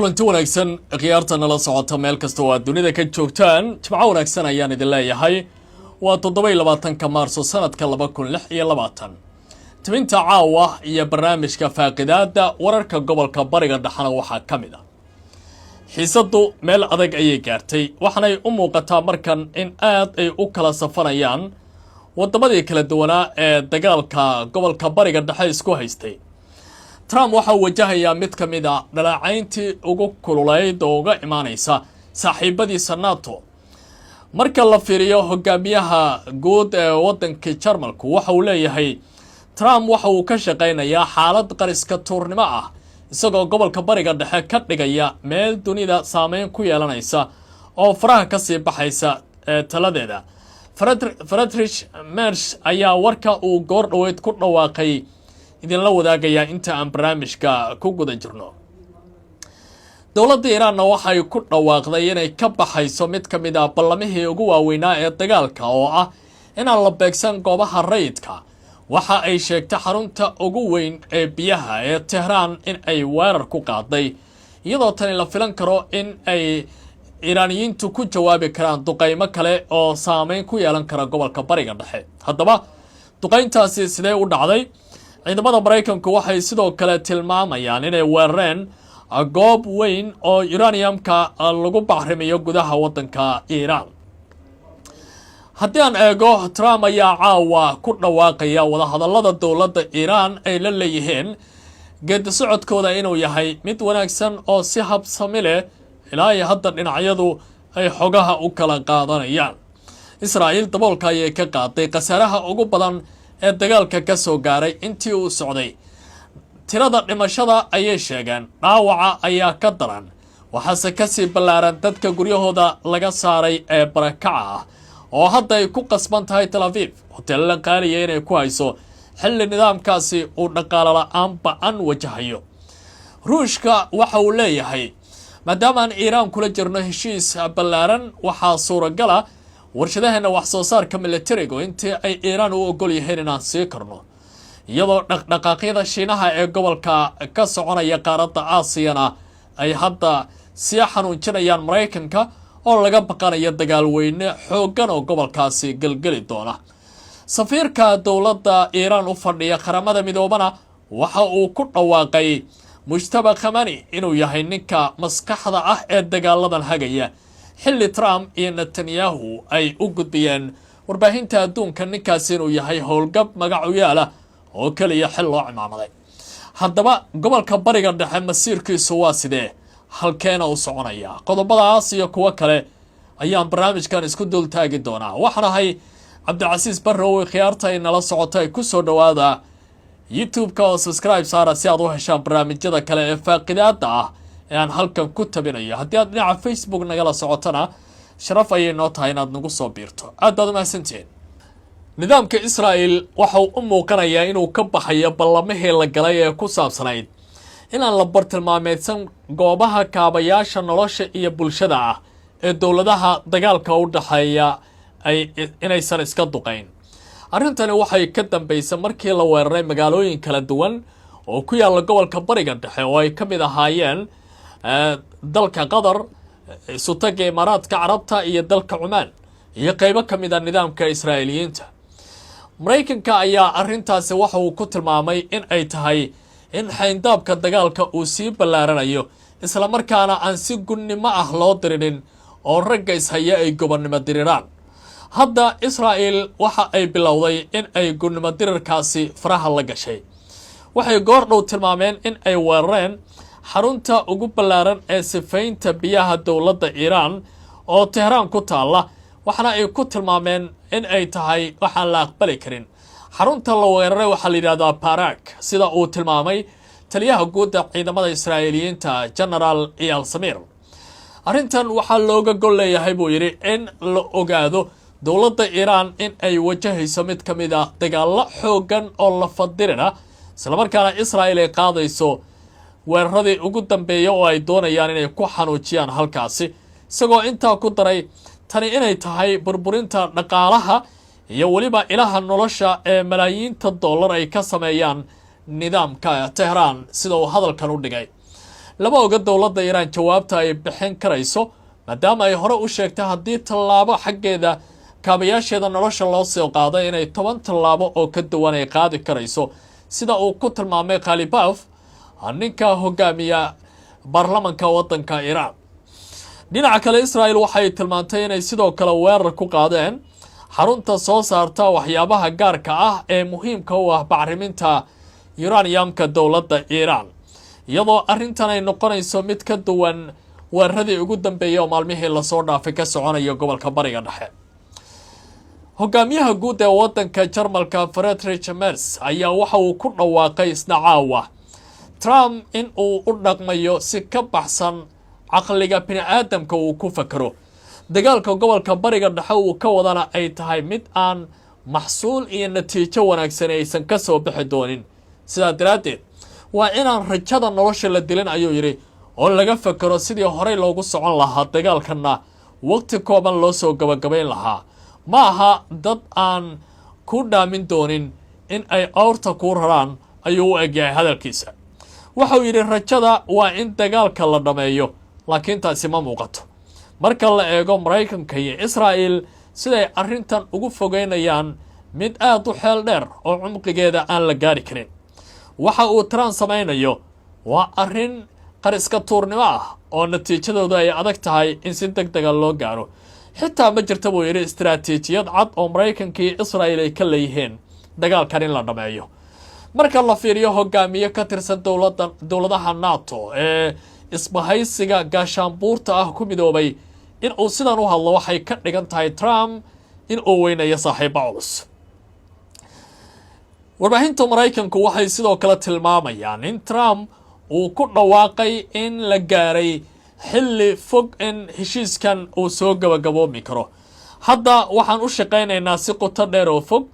kulanti wanaagsan khiyaarta nala socota meel kasta oo aad dunida ka joogtaan jimco wanaagsan ayaan idin leeyahay waa 27ka maarso sanadka 2026 tibinta caawa iyo barnaamijka faaqidaada wararka gobolka bariga dhaxana waxaa kamid ah xiisadu meel adag ayay gaartay waxaanay u muuqataa markan in aad ay u kala safanayaan wadamadii kala duwanaa ee dagaalka gobolka bariga dhexe isku haystay Trump waxa uu wajahayaa mid kamid ah dhalacayntii ugu kululeyd oo uga imaanaysa saaxiibadiisa NATO marka la fiiriyo hogaamiyaha guud ee wadanka Jarmalku waxa uu leeyahay Trump waxa uu ka shaqeynayaa xaalad qariska tuurnimo ah isagoo gobolka bariga dhexe ka dhigaya meel dunida saameyn ku yeelanaysa oo faraha ka sii baxaysa taladeeda Friedrich Merz ayaa warka uu goor dhaweyd ku dhawaaqay idin la wadaagaya inta aan barnaamijka ku guda jirno dawladda Iran waxay ku dhawaaqday inay ka baxayso mid kamid ah ballamihii ugu waaweynaa ee dagaalka oo ah in aan la beegsan goobaha rayidka waxa ay sheegtay xarunta ugu weyn ee biyaha ee Tehran in ay weerar ku qaaday iyadoo tani la filan karo in ay Iraaniyiintu ku jawaabi karaan duqeymo kale oo saameyn ku yeelan kara gobolka bariga dhexe haddaba duqeyntaasi sidee u dhacday ciidamada Mareykanku waxay sidoo kale tilmaamayaan inay weerareen goob weyn oo uraniumka lagu bacrimiyo gudaha wadanka Iran haddii aan eego Trump ayaa caawa ku dhawaaqaya wadahadallada dawladda Iran ay la leeyihiin geedi socodkooda inuu yahay mid wanaagsan oo si habsami leh ilaa hadda dhinacyadu ay xogaha u kala qaadanayaan Israa'iil daboolka ayay ka qaaday khasaaraha ugu badan ee dagaalka ka soo gaaray intii uu socday tirada dhimashada ayay sheegeen dhaawaca ayaa ka daran waxaase ka sii ballaaran dadka guryahooda laga saaray ee barakaca ah oo hadda ay ku qasban tahay Tel Aviv hotel la qaaliya inay ku hayso xilli nidaamkaasi uu dhaqaale la'aan ba'an wajahayo Ruushka waxa uu leeyahay maadaama aan Iran kula jirno heshiis ballaaran waxaa suuragal ah warshadaheena wax soo saarka militariga intii ay Iran u ogol yihiin inaan sii karno iyadoo dhaqdhaqaaqyada Shiinaha ee gobolka ka soconaya qaaradda Aasiyana ay hadda sii xanuunjinayaan Mareykanka oo laga baqanayo dagaal weyne xooggan oo gobolkaasi galgali doona safiirka dawladda Iran u fadhiya qaramada midoobana waxa uu ku dhawaaqay Mujtaba Khamenei inuu yahay ninka maskaxda ah ee dagaaladan hagaya xilli Trump iyo Netanyahu ay u gudbiyeen warbaahinta adduunka ninkaasi inuu yahay howlgab magac u yaala oo kaliya xil loo cimaamaday haddaba gobolka bariga dhexe masiirkiisu waa sidee halkeena u soconaya qodobadaas iyo kuwa kale ayaan barnaamijkan isku dul taagi doonaa waxaan ahay Cabdicasiis Barrow khiyaarta inala socotay ku soo dhawaada YouTube-ka oo subscribe saara si aad u heshaan barnaamijyada kale ee faaqidaada ah ee aan halkan ku tabinayo haddii aad dhinaca Facebook nagala socotana sharaf ayay noo tahay inaad nagu soo biirto aad baad u mahadsantihiin nidaamka Israa'iil waxa uu u muuqanayaa inuu ka baxayo ballamihii la galay ee ku saabsanayd inaan la bartilmaameedsan goobaha kaabayaasha nolosha iyo bulshada ah ee dawladaha dagaalka u dhaxeeya inaysan iska duqeyn arrintani waxay ka dambeysay markii la weeraray magaalooyin kala duwan oo ku yaala gobolka bariga dhexe oo ay ka mid ahaayeen dalka Qatar sutaga Imaaraadka Carabta iyo dalka Cumaan iyo qaybo kamid ah nidaamka Israa'iiliyiinta Mareykanka ayaa arrintaasi waxa uu ku tilmaamay in ay tahay in xayndaabka dagaalka uu sii ballaaranayo isla markaana aan si gunnimo ah loo dirinin oo ragga ishaya ay gobonnimo diriraan hadda Israa'iil waxa ay bilowday in ay gunnimo dirirkaasi faraha la gashay waxay goor dhow tilmaameen in ay weerareen xarunta ugu ballaaran ee sifaynta biyaha dawladda Iran oo Tehran ku taala waxana ay ku tilmaameen in ay tahay waxaan la aqbali karin xarunta la weeraray waxa la yiraahdaa Barak sida uu tilmaamay taliyaha guud ee ciidamada Israa'iiliyiinta General Eyal Zamir arrintan waxa looga gol leeyahay buu yiri in la ogaado dawladda Iran in ay wajahayso mid kamid ah dagaalo xooggan oo la fadirina isla markaana Israa'iil ay qaadayso weeraradii ugu dambeeyay oo ay doonayaan inay ku xanuujiyaan halkaasi isagoo intaa ku daray tani inay tahay burburinta dhaqaalaha iyo waliba ilaha nolosha ee malaayiinta dollar ay ka sameeyaan nidaamka Tehran sida uu hadalkan u dhigay lama oga dowladda Iiraan jawaabta ay bixin karayso maadaama ay hore u sheegtay haddii tallaabo xaggeeda kaabayaasheeda nolosha loo soo qaaday inay 10 tallaabo oo ka duwan ay qaadi karayso sida uu ku tilmaamay Khalibaf ninka hogaamiya baarlamaanka waddanka Iiraan. dhinaca kale Israel waxay tilmaantay inay sidoo kale weerar ku qaadeen xarunta soo saarta waxyaabaha gaarka ah ee muhiimka u ah bacriminta uraniumka dowladda Iiraan iyadoo arrintan ay noqonayso mid ka duwan weeraradii ugu dambeeyay oo maalmihii la soo dhaafay ka soconaya gobolka Bariga Dhexe. hogaamiyaha guud ee waddanka Jarmalka Friedrich Merz ayaa waxa uu ku dhawaaqay isna caawa Trump in uu u dhaqmayo si ka baxsan caqliga bini'aadamka uu ku fakaro dagaalka gobolka Bariga Dhexe uu ka wadana ay tahay mid aan maxsuul iyo natiijo wanaagsan aysan ka soo bixi doonin sidaa daraadeed waa inaan rajada nolosha la dilin ayuu yiri oo laga fakaro sidii horey loogu socon lahaa dagaalkana waqti kooban loo soo gabagabayn lahaa ma aha dad aan ku dhaamin doonin in ay awrta ku raraan ayuu u egyahay hadalkiisa waxa uu yiri rajada waa in dagaalka la dhameeyo laakiin taasi ma muuqato marka la eego Mareykanka iyo Israel siday arrintan ugu fogeynayaan mid aad u xeel dheer oo cumqigeeda aan la gaari karin waxa uu Trump samaynayo waa arrin qariska tuurnimo ah oo natiijadoodu ay adag tahay in si degdeg ah loo gaaro xitaa ma jirto buu yiri istiraatiijiyad cad oo Mareykanka iyo Israel ay ka leeyihiin dagaalkan in la dhameeyo marka la fiiriyo hogaamiye ka tirsan dowladaha NATO ee isbahaysiga gaashaanbuurta ah ku midoobay in uu sidan u hadlo waxay ka dhigan tahay Trump in uu weynayo saaxiibo culus. warbaahinta Mareykanku waxay sidoo kale tilmaamayaan in Trump uu ku dhawaaqay in la gaaray xilli fog in heshiiskan uu soo gabagaboomi karo hadda waxaan u shaqaynaynaa si qoto dheer oo fog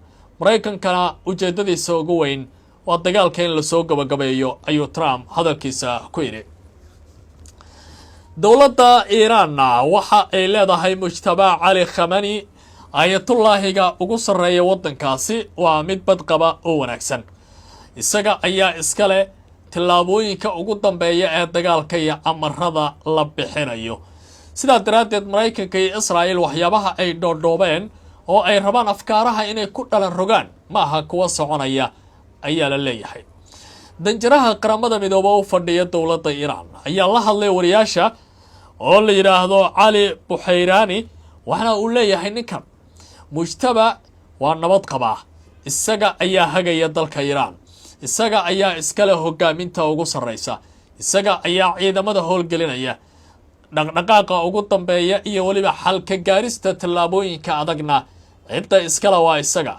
Mareykankana ujeedadiisa ugu weyn waa dagaalka in la soo gabagabeeyo ayuu Trump hadalkiisa ku yiri. dowladda Iiraan waxa ay leedahay Mujtaba Ali Khamenei ayatullaahiga ugu sarreeya waddankaasi waa mid badqaba oo wanaagsan isaga ayaa iskale tillaabooyinka ugu dambeeya ee dagaalka iyo amarada la bixinayo sidaa daraadeed Mareykanka iyo Israel waxyaabaha ay dhoodhoobeen oo ay rabaan afkaaraha inay ku dhalan rogaan ma aha kuwa soconaya ayaa la leeyahay danjiraha qaramada midooba u fadhiya dowladda Iiraan ayaa la hadlay wariyaasha oo la yiraahdo Ali Buhayrani waxna uu leeyahay ninkan Mujtaba waa nabad qabaa isaga ayaa hagaya dalka Iiraan isaga ayaa iskale hogaaminta ugu sarreysa isaga ayaa ciidamada howlgelinaya dhaqdhaqaaqa ugu dambeeya iyo waliba xalka gaarista tallaabooyinka adagna cidda iskale waa isaga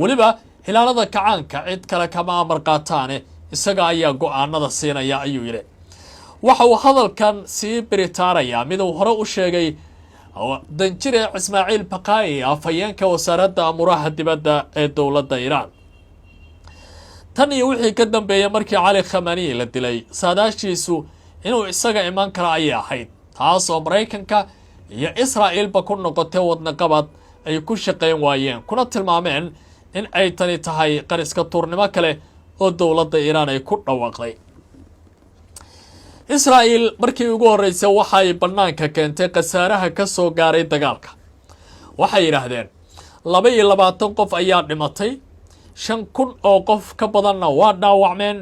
waliba hilaalada kacaanka cid kale kama amar qaataane isaga ayaa go'aanada siinaya ayuu yiri waxa uu hadalkan sii biritaaraya mid uu hore u sheegay danjire Ismaaciil Baqaa'i afhayeenka wasaaradda amuraha dibadda ee dowladda Iiraan tan iyo wixii ka dambeeyay markii Ali Khamenei la dilay saadaashiisu inuu isaga iman kara ay ahayd taas oo Mareykanka iyo Israel ba ku noqotay wadna qabad ay ku shaqeyn waayeen kuna tilmaameen in ay tani tahay qariska tuurnimo kale oo dowladda Iiraan ay ku dhawaaqday. Israel markii ugu horeysay waxay banaanka keentay qasaaraha ka soo gaaray dagaalka waxay yiraahdeen 22 qof ayaa dhimatay 5,000 oo qof ka badanna waa dhaawacmeen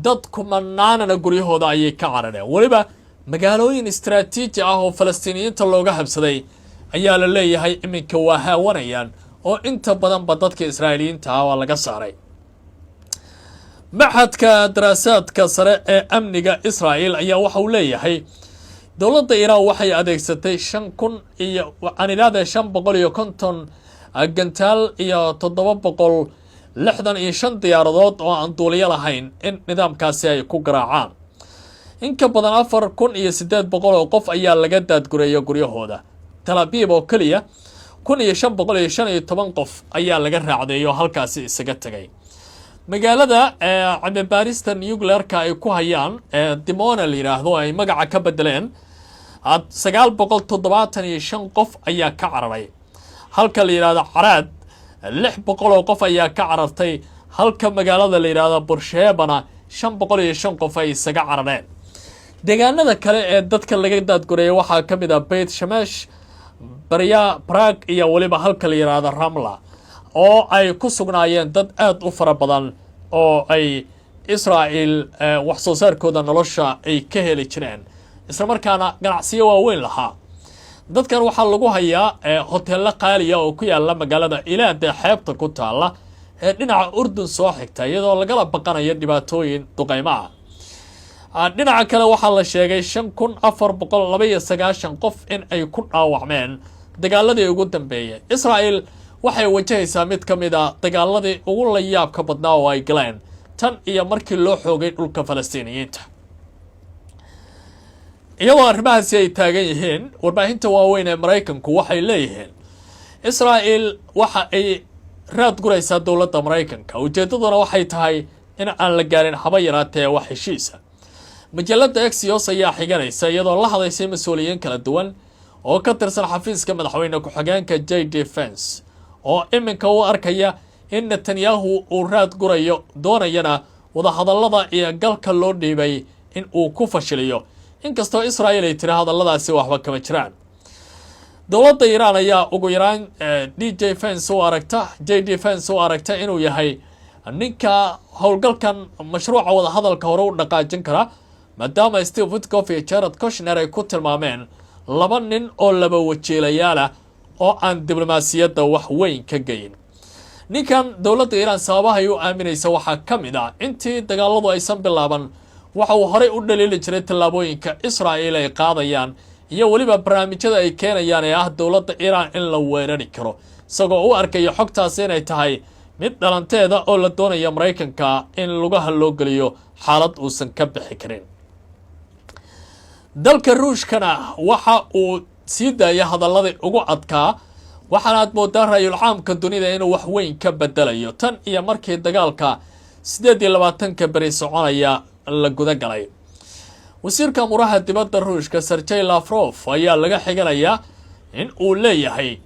dad kumanaanana guryahooda ayay ka carareen waliba magaalooyin istiraatiiji ah oo Falastiiniyiinta looga habsaday ayaa la leeyahay iminka waa haawanayaan oo inta badanba dadka Israa'iiliyiinta ah waa laga saaray maxadka daraasaadka sare ee amniga Israel ayaa waxa uu leeyahay dowladda Iiraan waxay adeegsatay 5,000 iyo anilaada 550 gantaal iyo 765 diyaaradood oo aan duuliye lahayn in nidaamkaasi ay ku garaacaan in ka badan 4,800 oo qof ayaa laga daadgureeyay guryahooda Tel Aviv oo kaliya 1,515 qof ayaa laga raacday oo halkaasi isaga tagay magaalada cimbaarista nuclearka ay ku hayaan Dimona la yiraahdo ay magaca ka bedeleen 975 qof ayaa ka cararay halka la yiraahdo Caraad 600 oo qof ayaa ka carartay halka magaalada la yiraahdo Beershebana 505 qof ay isaga carareen deegaanada kale ee dadka laga daadgureeyay waxaa ka mid ah Beit Shemesh, Prague iyo waliba halka la yiraahdo Ramla oo ay ku sugnaayeen dad aad u fara badan oo ay Israel wax soo saarkooda nolosha ay ka heli jireen isla markaana ganacsiyo waaweyn lahaa. dadkan waxaa lagu hayaa hoteello qaaliya oo ku yaala magaalada Eilat ee xeebta ku taala ee dhinaca Urdun soo xigta iyadoo lagala baqanayo dhibaatooyin duqeymo ah. dhinaca kale waxaa la sheegay 5492 qof in ay ku dhaawacmeen dagaaladii ugu dambeeyay. Israel waxay wajahaysaa mid ka mid ah dagaaladii ugu la yaabka badnaa oo ay galeen tan iyo markii loo xoogay dhulka Falastiiniyiinta. iyadoo arrimahaasi ay taagan yihiin, warbaahinta waaweyn ee Mareykanku waxay leeyihiin Israel waxa ay raad guraysaa dowladda Mareykanka. ujeedaduna waxay tahay in aan la gaarin haba yaraatee wax heshiisa. majalada Axios ayaa xiganaysa iyadoo la hadlaysay mas'uuliyiin kala duwan oo ka tirsan xafiiska madaxweyne ku-xigeenka JD Vance oo iminka u arkaya in Netanyahu uu raad gurayo doonayana wadahadallada iyo galka loo dhiibay in uu ku fashiliyo, inkastoo Israel ay tiri hadalladaasi waxba kama jiraan. dowladda Iran ayaa ugu yaraan JD Vance u aragta inuu yahay ninka howlgalkan mashruuca wadahadalka hore u dhaqaajin kara, maadaama Steve Witkoff iyo Jared Kushner ay ku tilmaameen laba nin oo laba wajiilayaal ah oo aan diblomaasiyadda wax weyn ka geyn. ninkan dowladda Iran sababaha ay u aaminaysa waxaa ka mid ah intii dagaaladu aysan bilaaban waxa uu horey u dhaliili jiray tallaabooyinka Israel ay qaadayaan iyo waliba barnaamijyada ay keenayaan ee ah dowladda Iran in la weerari karo, isagoo u arkaya xogtaasi inay tahay mid dhalanteeda oo la doonayo Mareykanka in lugaha loo geliyo xaalad uusan ka bixi karin. dalka Ruushkana waxa uu sii daaya hadalladii ugu adkaa, waxaana aad moodaa ra'yul caamka dunida inuu wax weyn ka bedelayo tan iyo markii dagaalka 28 bari soconaya la guda galay. wasiirka muraha dibadda Ruushka Sergey Lavrov ayaa laga xiganayaa in uu leeyahay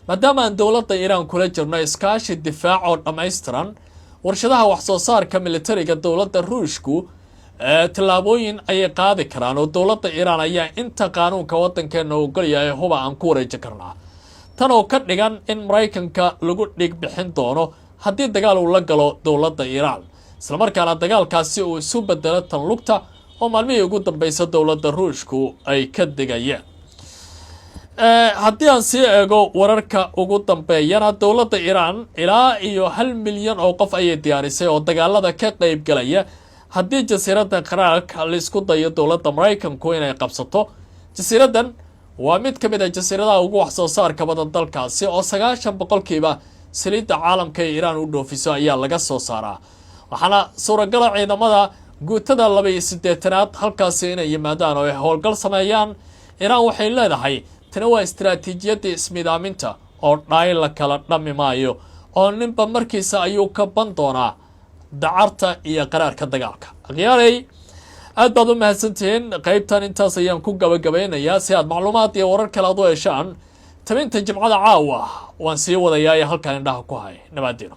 maadaama aan dowladda Iran kula jirno iskaashi difaac oo dhammaystiran, warshadaha wax soo saarka militariga dowladda Ruushku tallaabooyin ay qaadi karaan oo dowladda Iran ayaa inta qaanuunka wadankeena ogolyahay huba aan ku wareejin karnaa, tan oo ka dhigan in Mareykanka lagu dhig bixin doono haddii dagaal uu la galo dowladda Iran, isla markaana dagaalkaasi uu isu bedelo tan lugta oo maalmihii ugu dambaysa dowladda Ruushku ay ka digayeen. haddii aan sii eego wararka ugu dambeeyana, dowladda Iran ilaa iyo 1 milyan oo qof ayay diyaarisay oo dagaalada ka qayb galaya haddii jasiiradda Qaraaq la isku dayo dowladda Mareykanku inay qabsato. jasiiraddan waa mid ka mid ah jasiiradaha ugu wax soo saarka badan dalkaasi oo 90% saliidda caalamka ee Iran u dhoofiso ayaa laga soo saaraa, waxaana suuragal ah ciidamada guutada 82aad halkaasi inay yimaadaan oo ay howlgal sameeyaan. Iran waxay leedahay tani waa istiraatiijiyadda ismidaaminta oo dhaay la kala dhami maayo oo ninba markiisa ayuu ka ban doonaa dacarta iyo qaraarka dagaalka. akhyaarey aad baad u mahadsantihiin. qaybtan intaas ayaan ku gabagabeynayaa. si aad macluumaad iyo warar kale aad u heshaan tabinta jimcada caawa waan sii wadayaa ee halkan indhaha ku hay. nabadgelo.